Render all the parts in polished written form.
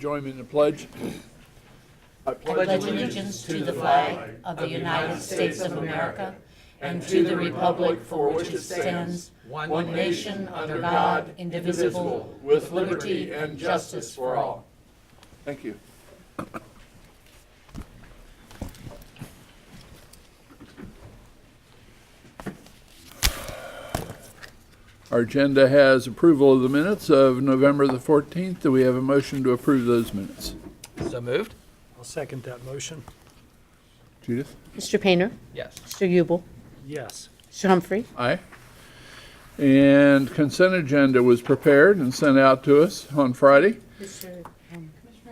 join me in the pledge? I pledge allegiance to the flag of the United States of America and to the republic for which it stands, one nation under God, indivisible, with liberty and justice for all. Thank you. Our agenda has approval of the minutes of November the 14th. Do we have a motion to approve those minutes? So moved? I'll second that motion. Judith? Mr. Painter? Yes. Mr. Ubel? Yes. Mr. Humphrey? Aye. And consent agenda was prepared and sent out to us on Friday. Mr.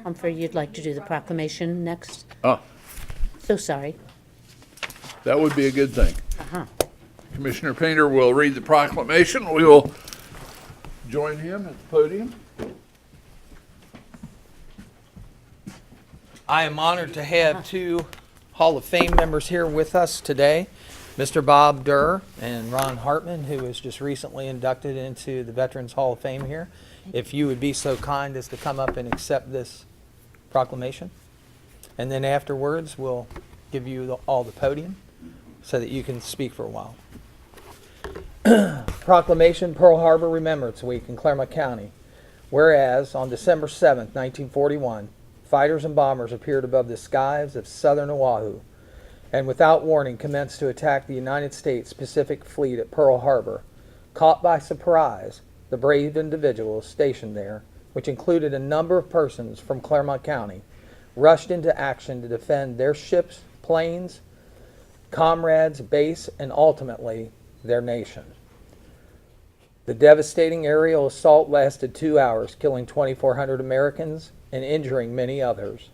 Humphrey, you'd like to do the proclamation next? Oh, So sorry. that would be a good thing. Uh-huh. Commissioner Painter will read the proclamation. We will join him at the podium. I am honored to have two Hall of Fame members here with us today, Mr. Bob Durr and Ron Hartman, who was just recently inducted into the Veterans Hall of Fame here. If you would be so kind as to come up and accept this proclamation. And then afterwards, we'll give you all the podium so that you can speak for a while. Proclamation, Pearl Harbor Remembrance Week in Clermont County. Whereas on December 7th, 1941, fighters and bombers appeared above the skies of southern Oahu and without warning commenced to attack the United States Pacific Fleet at Pearl Harbor. Caught by surprise, the brave individuals stationed there, which included a number of persons from Clermont County, rushed into action to defend their ships, planes, comrades, base, and ultimately their nation. The devastating aerial assault lasted 2 hours, killing 2,400 Americans and injuring many others.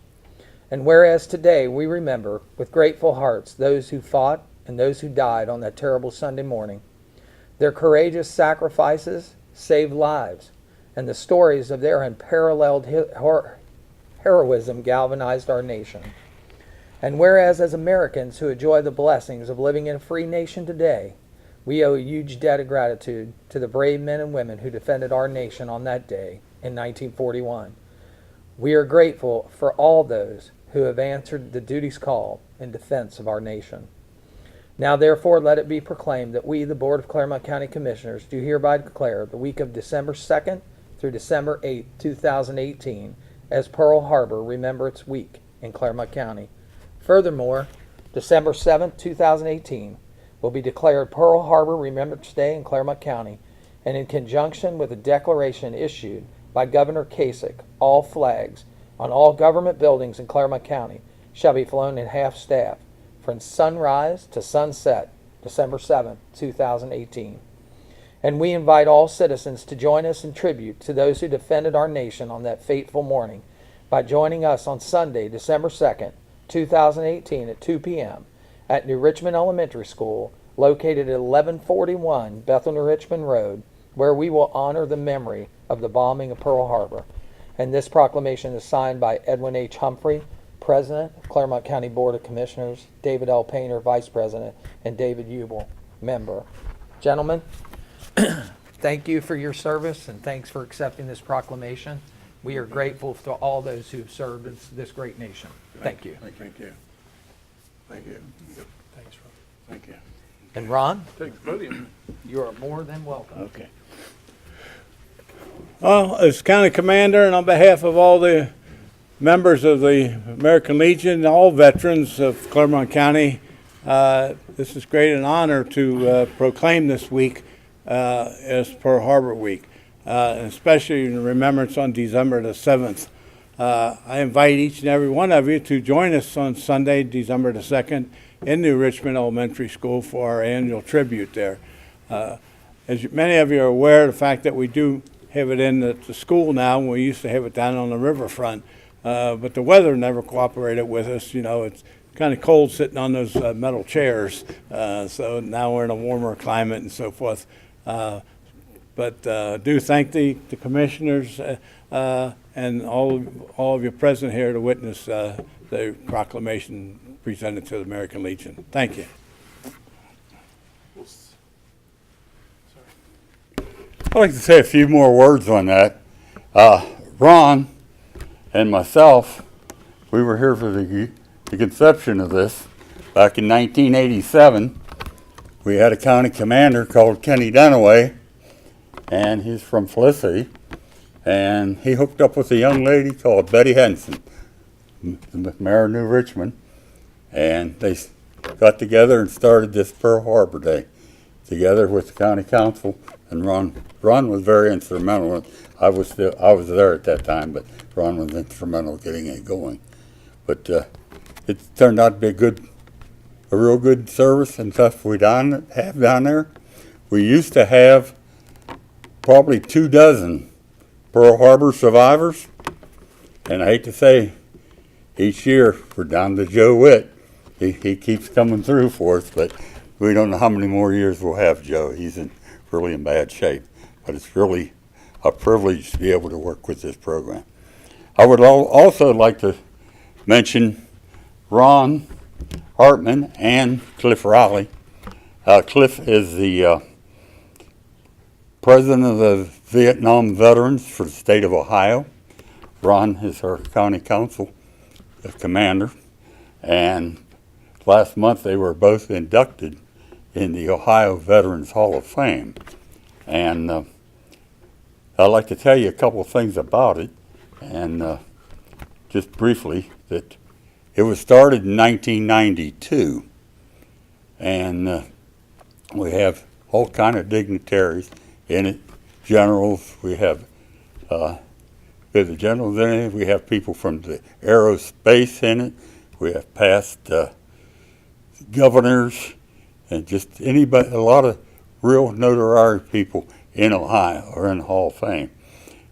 And whereas today we remember with grateful hearts those who fought and those who died on that terrible Sunday morning, their courageous sacrifices saved lives, and the stories of their unparalleled heroism galvanized our nation. And whereas as Americans who enjoy the blessings of living in a free nation today, we owe a huge debt of gratitude to the brave men and women who defended our nation on that day in 1941. We are grateful for all those who have answered the duty's call in defense of our nation. Now therefore let it be proclaimed that we, the Board of Clermont County Commissioners, do hereby declare the week of December 2nd through December 8th, 2018 as Pearl Harbor Remembrance Week in Clermont County. Furthermore, December 7th, 2018 will be declared Pearl Harbor Remembrance Day in Clermont County, and in conjunction with a declaration issued by Governor Kasich, all flags on all government buildings in Clermont County shall be flown at half-staff from sunrise to sunset, December 7th, 2018. And we invite all citizens to join us in tribute to those who defended our nation on that fateful morning by joining us on Sunday, December 2nd, 2018 at 2 p.m. at New Richmond Elementary School, located at 1141 Bethel New Richmond Road, where we will honor the memory of the bombing of Pearl Harbor. And this proclamation is signed by Edwin H. Humphrey, President of Clermont County Board of Commissioners, David L. Painter, Vice President, and David Ubel, Member. Gentlemen, thank you for your service and thanks for accepting this proclamation. We are grateful to all those who have served this great nation. Thank you. Thank you. Thank you. Thanks, Ron. Thank you. And Ron, Take the podium. you are more than welcome. Okay. Well, as county commander and on behalf of all the members of the American Legion, all veterans of Clermont County, this is great an honor to proclaim this week as Pearl Harbor Week, and especially in remembrance on December the 7th. I invite each and every one of you to join us on Sunday, December the 2nd, in New Richmond Elementary School for our annual tribute there. As many of you are aware of the fact that we do have it in the school now, and we used to have it down on the riverfront, but the weather never cooperated with us. You know, it's kind of cold sitting on those metal chairs, so now we're in a warmer climate and so forth. But do thank the commissioners and all of you present here to witness the proclamation presented to the American Legion. Thank you. I'd like to say a few more words on that. Ron and myself, we were here for the conception of this back in 1987. We had a county commander called Kenny Dunaway, and he's from Felicity, and he hooked up with a young lady called Betty Henson, the mayor of New Richmond, and they got together and started this Pearl Harbor Day together with the county council, and Ron was very instrumental. I was there at that time, but Ron was instrumental in getting it going. But it turned out to be a real good service and stuff we have down there. We used to have probably 24 Pearl Harbor survivors, and I hate to say, each year we're down to Joe Witt. He keeps coming through for us, but we don't know how many more years we'll have Joe. He's really in bad shape, but it's really a privilege to be able to work with this program. I would also like to mention Ron Hartman and Cliff Riley. Cliff is the president of the Vietnam Veterans for the state of Ohio. Ron is our county council commander, and last month they were both inducted in the Ohio Veterans Hall of Fame. And I'd like to tell you a couple of things about it, and just briefly, that it was started in 1992, and we have all kind of dignitaries in it. Generals, we have the generals in it. We have people from the aerospace in it. We have past governors, and just anybody, a lot of real notoriety people in Ohio are in the Hall of Fame.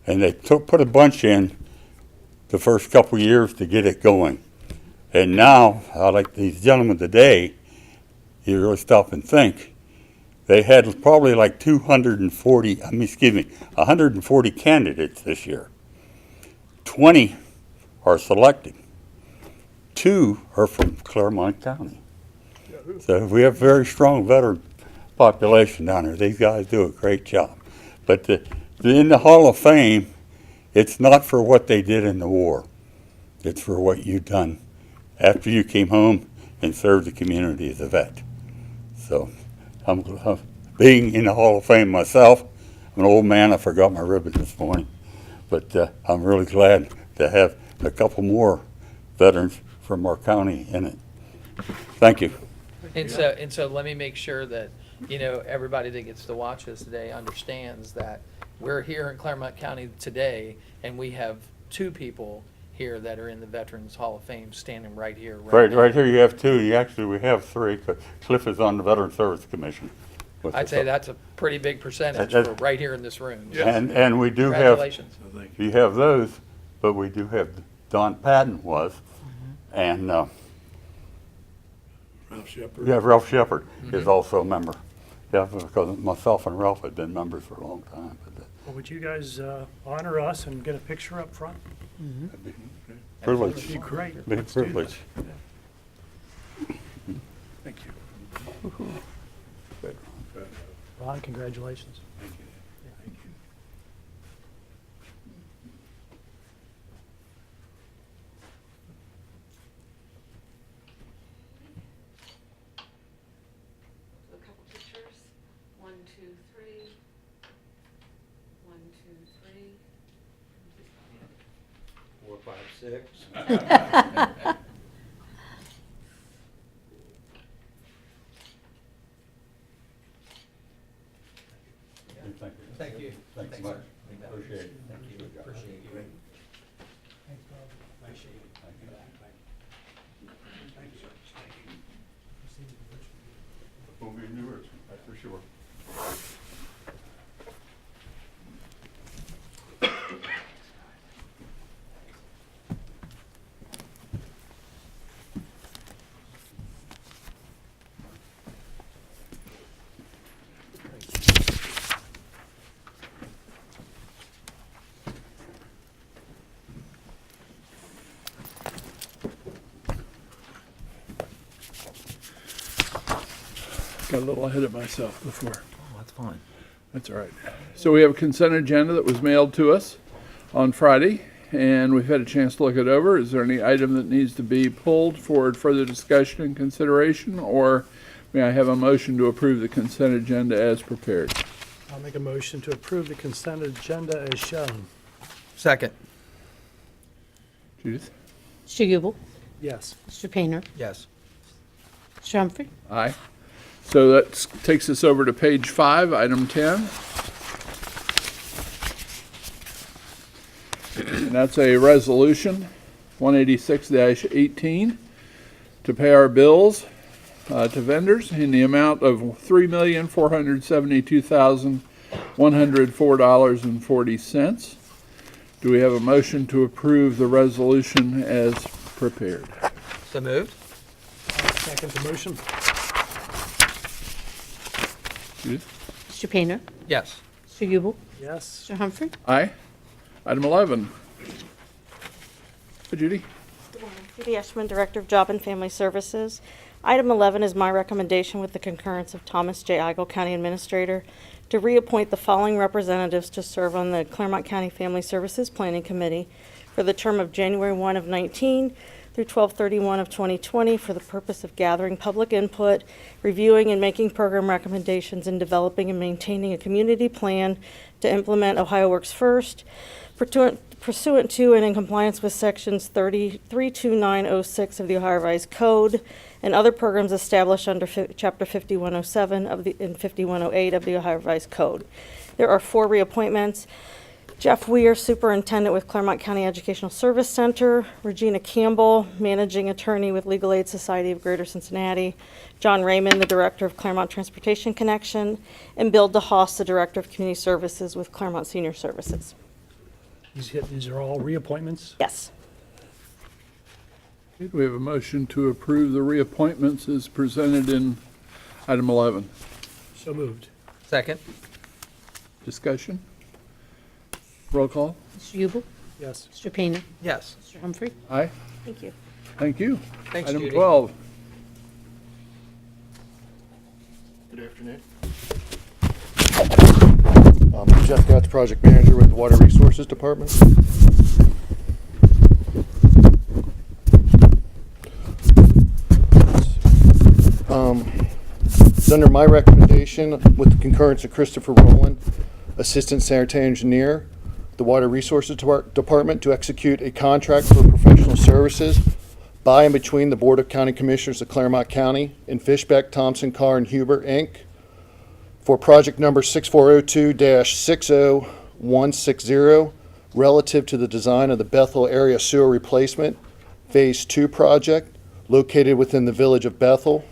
And they put a bunch in the first couple years to get it going. And now, I like these gentlemen today, you really stop and think, they had probably like 140 candidates this year. 20 are selected. 2 are from Clermont County. So we have a very strong veteran population down there. These guys do a great job. But in the Hall of Fame, it's not for what they did in the war. It's for what you've done after you came home and served the community as a vet. So I'm being in the Hall of Fame myself. I'm an old man. I forgot my ribbon this morning. But I'm really glad to have a couple more veterans from our county in it. Thank you. And so let me make sure that, everybody that gets to watch this today understands that we're here in Clermont County today, and we have 2 people here that are in the Veterans Hall of Fame standing right here. Right now. right here you have 2. We have 3, because Cliff is on the Veteran Service Commission. I'd say that's a pretty big percentage That- for right here in this room. And we do have, Congratulations. you have those, but we do have, Don Patton was, and Ralph Shepard. yeah, Ralph Shepard is also a member. Yeah, because myself and Ralph had been members for a long time. But Well, would you guys honor us and get a picture up front? privilege, That'd be great. big Let's do that. privilege. Thank you. Ron, congratulations. A couple pictures. 1, 2, 3. 1, 2, 3. 4, 5, 6. Thank you. Thanks much. Appreciate it. Thank you. Appreciate you. Thanks, Bob. Appreciate it. Thank you. Thank you, sir. We'll be in New Richmond, that's for sure. Got a little ahead of myself before. Oh, that's fine. That's all right. So we have a consent agenda that was mailed to us on Friday, and we've had a chance to look it over. Is there any item that needs to be pulled for further discussion and consideration, or may I have a motion to approve the consent agenda as prepared? I'll make a motion to approve the consent agenda as shown. Second. Judith? Mr. Ubel? Yes. Mr. Painter? Yes. Mr. Humphrey? Aye. So that takes us over to page 5, item 10. And that's a resolution, 186-18, to pay our bills to vendors in the amount of $3,472,104.40. Do we have a motion to approve the resolution as prepared? So moved. Second the motion. Judith? Mr. Painter? Yes. Mr. Ubel? Yes. Mr. Humphrey? Aye. Item 11. Judy? Judy Eschman, Director of Job and Family Services. Item 11 is my recommendation with the concurrence of Thomas J. Eigel, County Administrator, to reappoint the following representatives to serve on the Clermont County Family Services Planning Committee for the term of January 1 of 19 through 12/31 of 2020 for the purpose of gathering public input, reviewing and making program recommendations, and developing and maintaining a community plan to implement Ohio Works First, pursuant to and in compliance with sections 32906 of the Ohio Revised Code and other programs established under Chapter 5107 and 5108 of the Ohio Revised Code. There are 4 reappointments. Jeff Weir, Superintendent with Clermont County Educational Service Center. Regina Campbell, Managing Attorney with Legal Aid Society of Greater Cincinnati. John Raymond, the Director of Clermont Transportation Connection. And Bill DeHaas, the Director of Community Services with Clermont Senior Services. These are all reappointments. Yes. Do we have a motion to approve the reappointments as presented in item 11? So moved. Second. Discussion? Roll call? Mr. Ubel? Yes. Mr. Painter? Yes. Mr. Humphrey? Aye. Thank you. Thank you. Thanks, Item Judy. 12. Good afternoon. I'm Jeff Gatz, Project Manager with the Water Resources Department. It's under my recommendation, with the concurrence of Christopher Rowland, Assistant Sanitary Engineer, the Water Resources Department, to execute a contract for professional services by and between the Board of County Commissioners of Clermont County and Fishbeck, Thompson, Carr, and Huber, Inc., for project number 6402-60160, relative to the design of the Bethel Area Sewer Replacement Phase 2 project located within the village of Bethel.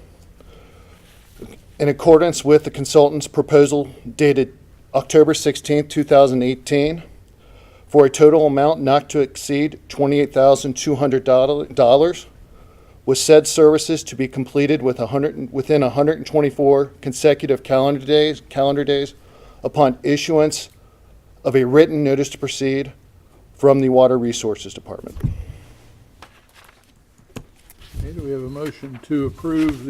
In accordance with the consultant's proposal dated October 16, 2018, for a total amount not to exceed $28,200, with said services to be completed within 124 consecutive calendar days upon issuance of a written notice to proceed from the Water Resources Department. Okay, do we have a motion to approve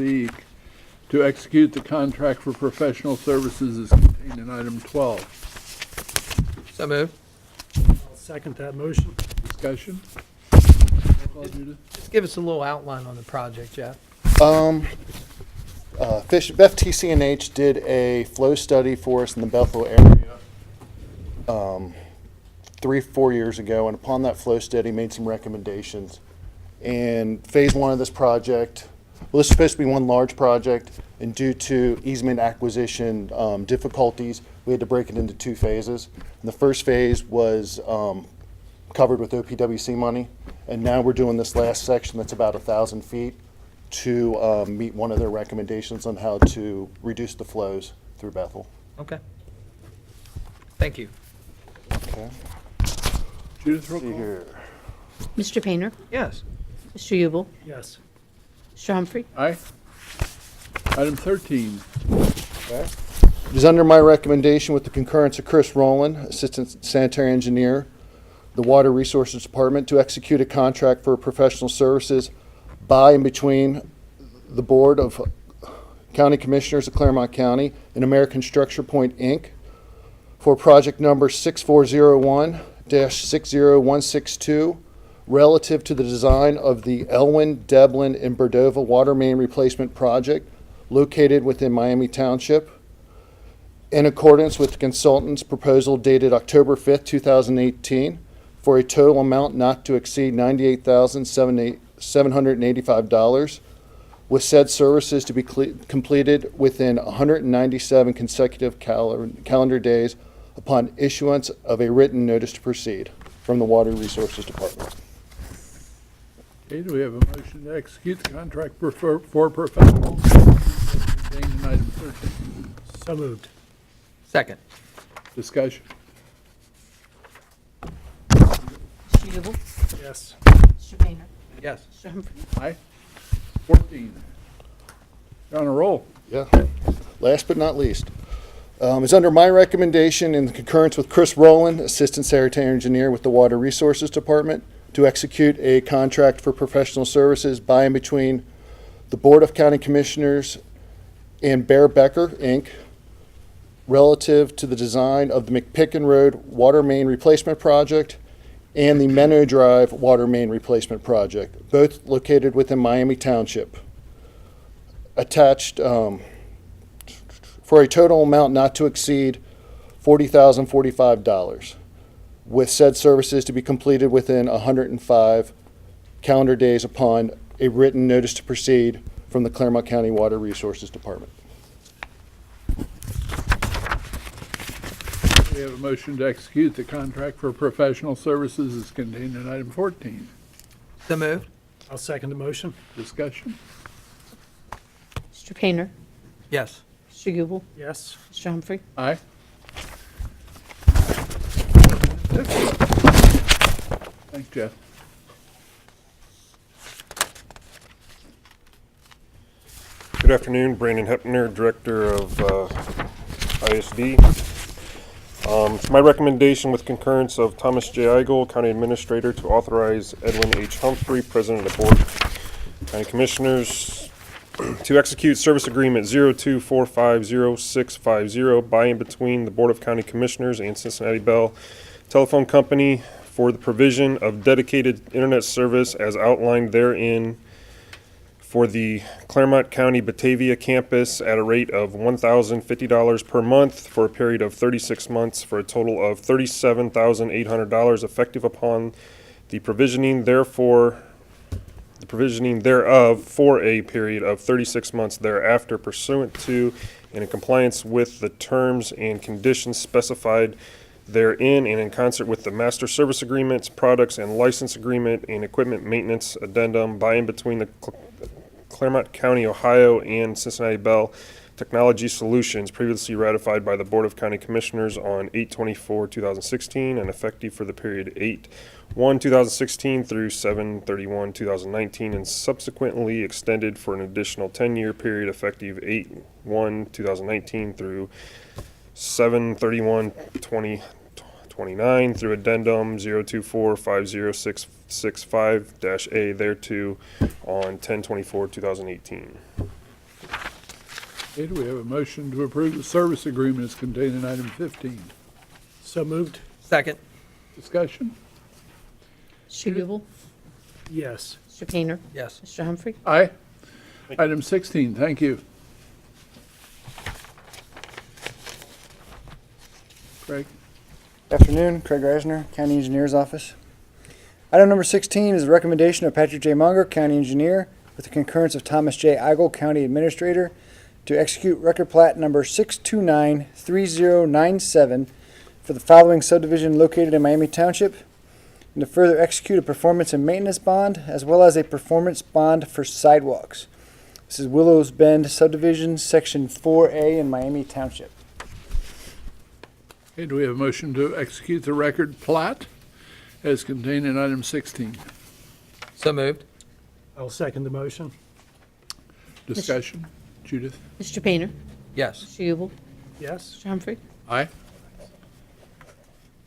to execute the contract for professional services as contained in item 12? So moved. I'll second that motion. Discussion? Roll call, Judith? Just give us a little outline on the project, Jeff. FTC&H did a flow study for us in the Bethel area 3-4 years ago, and upon that flow study made some recommendations. And phase 1 of this project, well, this is supposed to be one large project, and due to easement acquisition difficulties, we had to break it into 2 phases. And the first phase was covered with OPWC money, and now we're doing this last section that's about 1,000 feet to meet one of their recommendations on how to reduce the flows through Bethel. Okay. Thank you. Okay. Judith, roll See call? here. Mr. Painter? Yes. Mr. Ubel? Yes. Mr. Humphrey? Aye. Item 13. Okay. It is under my recommendation, with the concurrence of Chris Rowland, Assistant Sanitary Engineer, the Water Resources Department, to execute a contract for professional services by and between the Board of County Commissioners of Clermont County and American Structure Point, Inc., for project number 6401-60160, 20-60162 relative to the design of the Elwyn, Deblin, and Berdova water main replacement project located within Miami Township, in accordance with the consultant's proposal dated October 5th, 2018, for a total amount not to exceed $98,785, with said services to be completed within 197 consecutive calendar days upon issuance of a written notice to proceed from the Water Resources Department. Okay, do we have a motion to execute the contract for professional services contained in item 13? So moved. Second. Discussion. Mr. Yubel? Yes. Mr. Painter? Yes. Mr. Humphrey? Aye. 14. You're on a roll. Yeah. Last but not least, is under my recommendation in concurrence with Chris Rowland, Assistant Sanitary Engineer with the Water Resources Department, to execute a contract for professional services by and between the Board of County Commissioners and Bear Becker, Inc., relative to the design of the McPicken Road water main replacement project and the Menno Drive water main replacement project, both located within Miami Township. Attached for a total amount not to exceed $40,045, with said services to be completed within 105 calendar days upon a written notice to proceed from the Clermont County Water Resources Department. We have a motion to execute the contract for professional services as contained in item 14. So moved. I'll second the motion. Discussion. Mr. Painter? Yes. Mr. Yubel? Yes. Mr. Humphrey? Aye. Thanks, Jeff. Good afternoon, Brandon Hepner, Director of ISD. It's my recommendation with concurrence of Thomas J. Eigel, County Administrator, to authorize Edwin H. Humphrey, President of the Board of County Commissioners, to execute Service Agreement 02450650 by and between the Board of County Commissioners and Cincinnati Bell Telephone Company for the provision of dedicated internet service as outlined therein for the Clermont County Batavia campus at a rate of $1,050 per month for a period of 36 months for a total of $37,800 effective upon the provisioning thereof for a period of 36 months thereafter pursuant to and in compliance with the terms and conditions specified therein and in concert with the master service agreements, products and license agreement and equipment maintenance addendum by and between the Clermont County, Ohio and Cincinnati Bell Technology Solutions previously ratified by the Board of County Commissioners on 8/24/2016 and effective for the period 8/1/2016 through 7/31/2019 and subsequently extended for an additional 10-year period effective 8/1/2019 through 7/31/2029 through addendum 0245065-A thereto on 10/24/2018. Okay, do we have a motion to approve the service agreement as contained in item 15? So moved. Second. Discussion. Mr. Yubel? Yes. Mr. Painter? Yes. Mr. Humphrey? Aye. Item 16, thank you. Craig? Afternoon, Craig Reisner, County Engineer's Office. Item number 16 is a recommendation of Patrick J. Munger, County Engineer, with the concurrence of Thomas J. Eigel, County Administrator, to execute record plat number 6293097 for the following subdivision located in Miami Township, and to further execute a performance and maintenance bond, as well as a performance bond for sidewalks. This is Willows Bend subdivision, Section 4A in Miami Township. Okay, do we have a motion to execute the record plat as contained in item 16? So moved. I'll second the motion. Discussion. Judith? Mr. Painter? Yes. Mr. Yubel? Yes. Mr. Humphrey? Aye.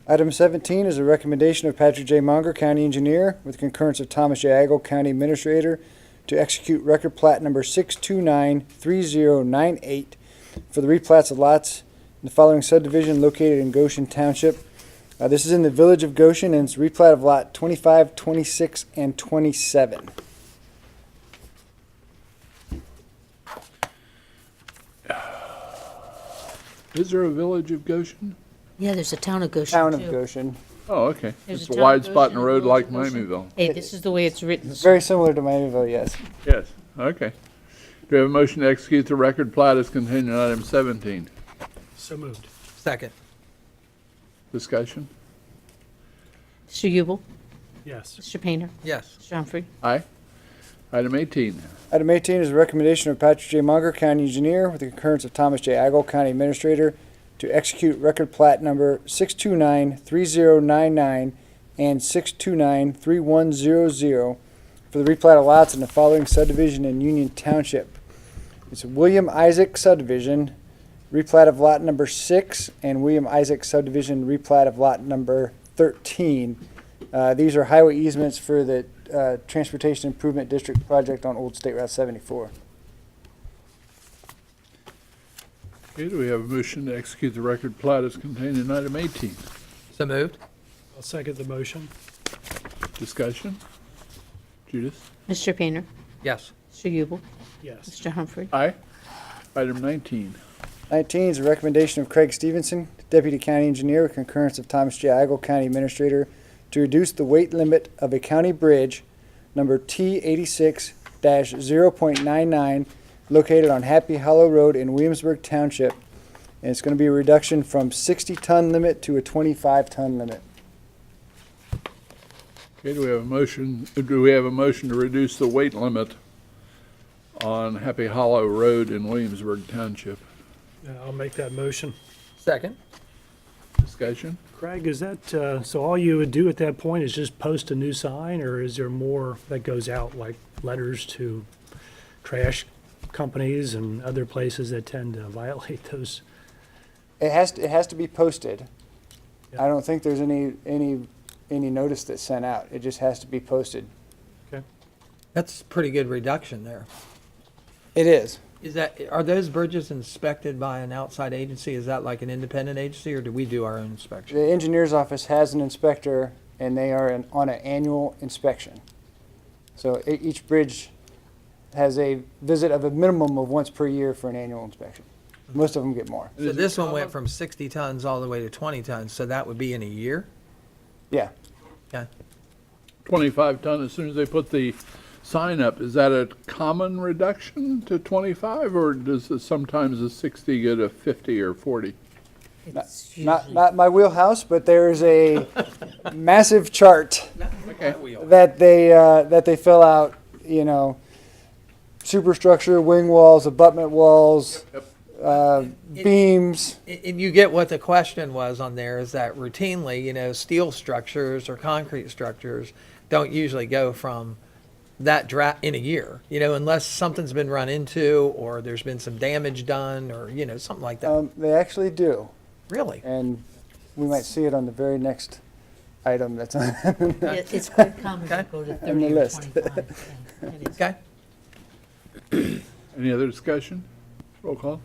Item 17 is a recommendation of Patrick J. Munger, County Engineer, with concurrence of Thomas J. Eigel, County Administrator, to execute record plat number 6293098 for the replats of lots in the following subdivision located in Goshen Township. This is in the village of Goshen, and it's replat of lot 25, 26, and 27. Is there a village of Goshen? Yeah, there's a town of Goshen, Town of too. Goshen. Oh, okay. There's It's a a town wide of spot in the Goshen, road a like village of Goshen. Miamiville. Hey, this is the way it's written. Very similar to Miamiville, yes. Yes, okay. Do we have a motion to execute the record plat as contained in item 17? So moved. Second. Discussion? Mr. Ubel? Yes. Mr. Painter? Yes. Mr. Humphrey? Aye. Item 18. Item 18 is a recommendation of Patrick J. Munger, County Engineer, with the concurrence of Thomas J. Agel, County Administrator, to execute record plat number 629-3099 and 629-3100 for the replat of lots in the following subdivision in Union Township. It's a William Isaac subdivision, replat of lot number 6, and William Isaac subdivision, replat of lot number 13. These are highway easements for the Transportation Improvement District project on Old State Route 74. Okay, do we have a motion to execute the record plat as contained in item 18? So moved. I'll second the motion. Discussion? Judith? Mr. Painter? Yes. Mr. Ubel? Yes. Mr. Humphrey? Aye. Item 19. 19 is a recommendation of Craig Stevenson, Deputy County Engineer, with concurrence of Thomas J. Agel, County Administrator, to reduce the weight limit of a county bridge, number T86-0.99, located on Happy Hollow Road in Williamsburg Township. And it's going to be a reduction from 60-ton limit to a 25-ton limit. Okay, do we have a motion to reduce the weight limit on Happy Hollow Road in Williamsburg Township? I'll make that motion. Second. Discussion? Craig, is that, so all you would do at that point is just post a new sign, or is there more that goes out, like letters to trash companies and other places that tend to violate those? It has to be posted. Yeah. I don't think there's any notice that's sent out. It just has to be posted. That's a pretty good reduction there. It is. Are those bridges inspected by an outside agency? Is that like an independent agency, or do we do our own inspection? The engineer's office has an inspector, and they are on an annual inspection. So each bridge has a visit of a minimum of once per year for an annual inspection. Most of them get more. So this one went from 60 tons all the way to 20 tons, so that would be in a year? Yeah. Okay. 25 ton as soon as they put the sign up. Is that a common reduction to 25, or does sometimes a 60 get a 50 or 40? It's Not my wheelhouse, but there's a massive chart Okay. that they fill out. You know, superstructure, wing walls, abutment walls, beams. And you get what the question was on there, is that routinely, steel structures or concrete structures don't usually go from that in a year, unless something's been run into or there's been some damage done or, something like that. They actually do, Really? and we might see it on the very next item that's on. It's quite common to Okay. go to On 30 the or list. 25. Yeah, it is. Okay. Any other discussion? Roll call.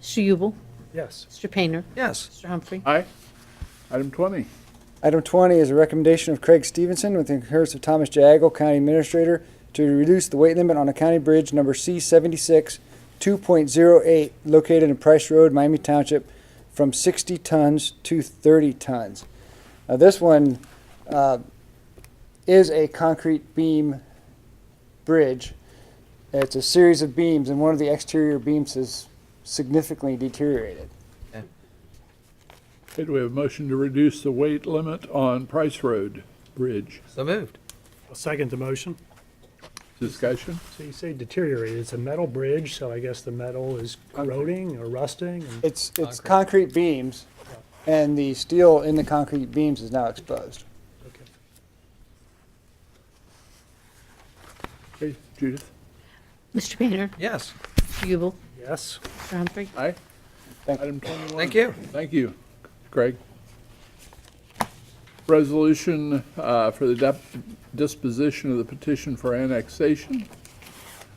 Mr. Ubel? Yes. Mr. Painter? Yes. Mr. Humphrey? Aye. Item 20. Item 20 is a recommendation of Craig Stevenson with the concurrence of Thomas J. Agel, County Administrator, to reduce the weight limit on a county bridge number C76 2.08 located in Price Road, Miami Township, from 60 tons to 30 tons. Now this one is a concrete beam bridge. It's a series of beams, and one of the exterior beams is significantly deteriorated. Okay, do we have a motion to reduce the weight limit on Price Road Bridge? So moved. I'll second the motion. Discussion? So you say deteriorated. It's a metal bridge, so I guess the metal is corroding or rusting. And It's concrete beams, and the steel in the concrete beams is now exposed. okay. Okay, Judith? Mr. Painter? Yes. Mr. Ubel? Yes. Mr. Humphrey? Aye. Thank you. Item 21. Thank you. Thank you, Craig. Resolution for the disposition of the petition for annexation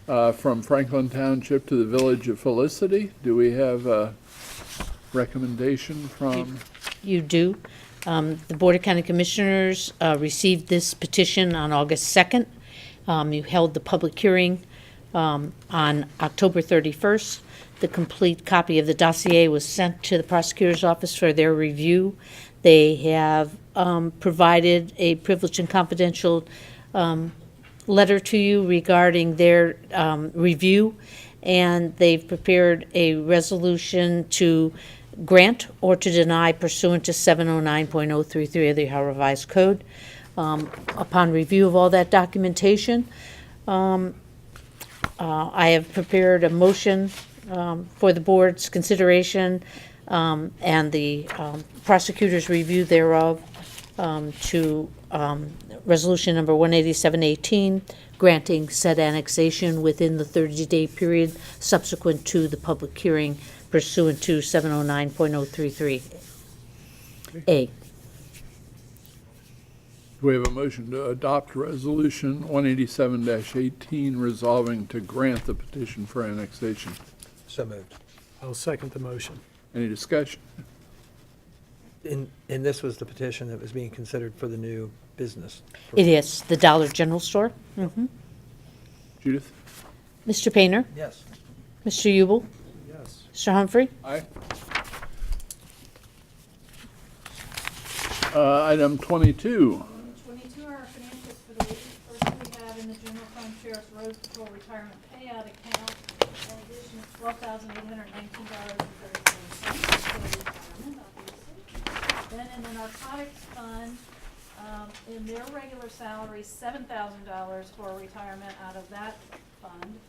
from Franklin Township to the Village of Felicity. Do we have a recommendation from? You do. The Board of County Commissioners received this petition on August 2nd. You held the public hearing on October 31st. The complete copy of the dossier was sent to the prosecutor's office for their review. They have provided a privileged and confidential letter to you regarding their review, and they've prepared a resolution to grant or to deny pursuant to 709.033 of the Ohio Revised Code. Upon review of all that documentation, I have prepared a motion for the board's consideration and the prosecutor's review thereof to resolution number 18718, granting said annexation within the 30-day period subsequent to the public hearing pursuant to 709.033A. Do we have a motion to adopt Resolution 187-18 resolving to grant the petition for annexation? So moved. I'll second the motion. Any discussion? And this was the petition that was being considered for the new business. It is the Dollar General Store. Judith? Mr. Painter? Yes. Mr. Ubel? Yes. Mr. Humphrey? Aye. Item 22. 22 are our financials for the week. First, we have in the general fund Sheriff's Road Patrol retirement payout account, an addition of $12,819.37 for retirement, obviously. Then in the narcotics fund, in their regular salary, $7,000 for retirement out of that fund,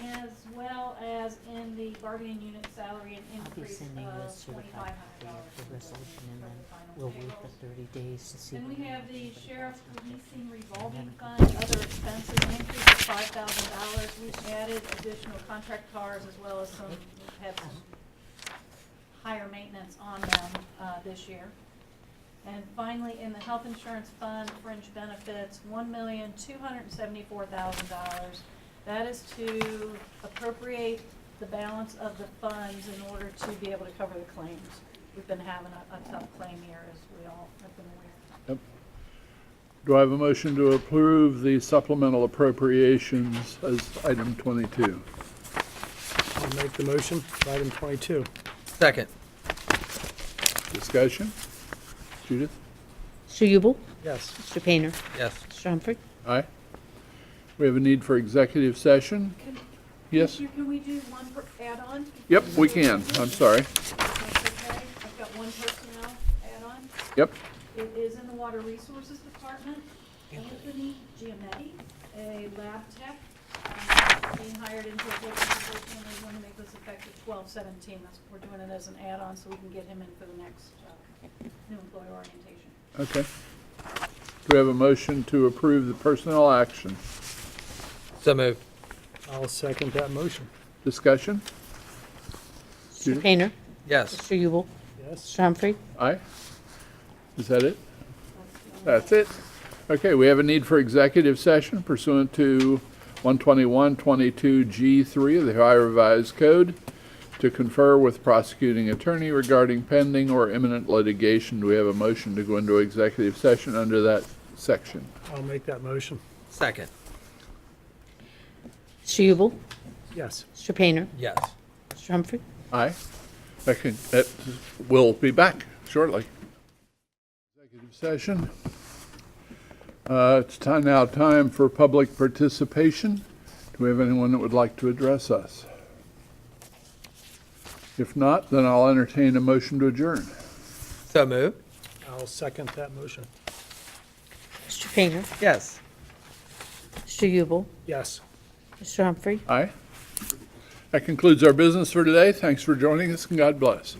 as well as in the bargaining unit salary, an I'll be increase sending of this certified $2,500 copy of the resolution, and for then the final we'll wait payrolls. the 30 days to see. Then we when have the anybody sheriff's comes back. policing revolving fund, other expenses, an increase of $5,000. We've added additional contract cars as well as some, we've had some higher maintenance on them this year. And finally, in the health insurance fund, fringe benefits, $1,274,000. That is to appropriate the balance of the funds in order to be able to cover the claims. We've been having a tough claim year, as we all have been aware. Yep. Do I have a motion to approve the supplemental appropriations as item 22? I'll make the motion for item 22. Second. Discussion? Judith? Mr. Ubel? Yes. Mr. Painter? Yes. Mr. Humphrey? Aye. We have a need for executive session. Yes? Can we do one add-on? Yep, we can. I'm sorry. That's okay. I've got one personnel add-on. Yep. It is in the Water Resources Department. Anthony Giametti, a lab tech, being hired into a full-time position. We want to make this effective 12/17. We're doing it as an add-on so we can get him in for the next new employee orientation. Okay. Do we have a motion to approve the personnel action? So moved. I'll second that motion. Discussion? Mr. Judith? Painter? Yes. Mr. Ubel? Yes. Mr. Humphrey? Aye. Is that it? That's it. Okay, we have a need for executive session pursuant to 121-22G3 of the Ohio Revised Code to confer with prosecuting attorney regarding pending or imminent litigation. Do we have a motion to go into executive session under that section? I'll make that motion. Second. Mr. Ubel? Yes. Mr. Painter? Yes. Mr. Humphrey? Aye. That will be back shortly. Executive session. It's now time for public participation. Do we have anyone that would like to address us? If not, then I'll entertain a motion to adjourn. So moved. I'll second that motion. Mr. Painter? Yes. Mr. Ubel? Yes. Mr. Humphrey? Aye. That concludes our business for today. Thanks for joining us, and God bless.